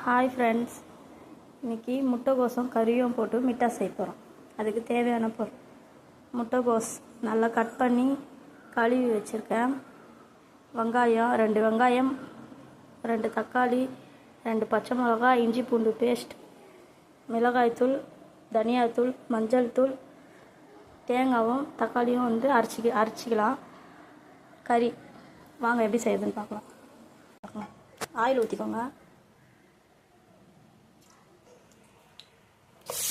Hi friends, இன்றைக்கி முட்டைகோஸும் கறியும் போட்டு மிட்டா செய்ய போகிறோம். அதுக்கு தேவையான பொருள்: முட்டைகோஸ் நல்லா கட் பண்ணி கழுவி வச்சுருக்கேன். வெங்காயம் 2 வெங்காயம், 2 தக்காளி, 2 பச்சை மிளகாய், இஞ்சி பூண்டு பேஸ்ட், மிளகாய்த்தூள், தனியாத்தூள், மஞ்சள் தூள், தேங்காயும் தக்காளியும் அரைச்சிக்கலாம். கறி வாங்க எப்படி செய்யுதுன்னு பார்க்கலாம். ஆயில் ஊற்றிக்கோங்க.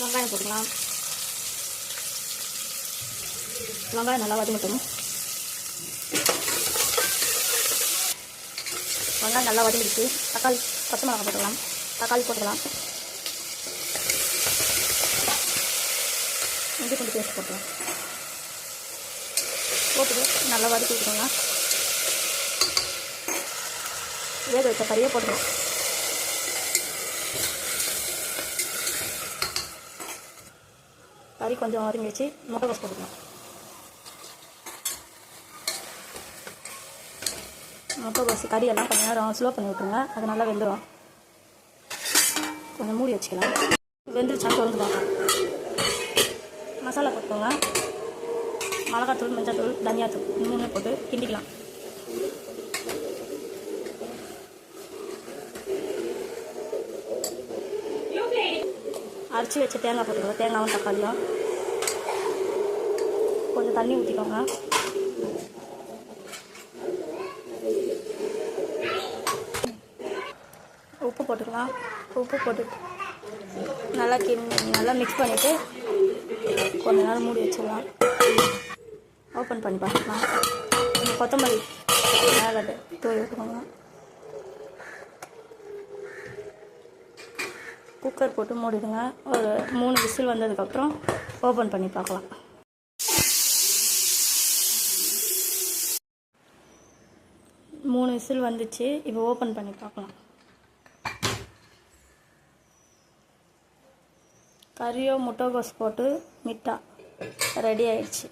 வெங்காயம் போட்டுக்கலாம். வெங்காயம் நல்லா வதங்கட்டும். வெங்காயம் நல்லா வதங்கிடுச்சு. தக்காளி பச்சை மிளகாய் போட்டுக்கலாம். தக்காளி போட்டுக்கலாம். இஞ்சி பூண்டு பேஸ்ட் போட்டுக்கலாம். போட்டுட்டு நல்லா வதக்கி விட்டுக்கோங்க. வேக வச்ச கறியை போட்டுக்கலாம். கறி கொஞ்சம் வதங்கி வச்சு முட்டைகோஸ் போட்டுக்கலாம். முட்டைகோஸ் கறியெல்லாம் கொஞ்சம் நேரம் ஸ்லோ பண்ணி விட்டுருங்க. அது நல்லா வெந்துடும். கொஞ்சம் மூடி வச்சுக்கலாம். வெந்துருச்சான்னு திறந்து பார்க்கலாம். மசாலா போட்டுக்கோங்க. மிளகாத்தூள், மஞ்சள், தனியாத்தூள் 3 போட்டு கிண்டிக்கலாம். அரைச்சி வச்ச தேங்காய் போட்டுக்கோங்க. தேங்காயும் தக்காளியும் கொஞ்சம் தண்ணி ஊற்றிக்கோங்க. உப்பு போட்டுக்கலாம். உப்பு போட்டு நல்லா மிக்ஸ் பண்ணிவிட்டு கொஞ்ச நேரம் மூடி வச்சிடலாம். ஓப்பன் பண்ணி பார்த்துக்கலாம். கொத்தமல்லி மேலே தூவி விட்டுக்கோங்க. குக்கர் போட்டு மூடிடுங்க. ஒரு 3 விசில் வந்ததுக்கப்புறம் ஓப்பன் பண்ணி பார்க்கலாம். மூணு விசில் வந்துச்சு. இப்போ ஓப்பன் பண்ணி பார்க்கலாம். கறியோ முட்டைகோஸ் போட்டு மிட்டா ரெடி ஆயிடுச்சு.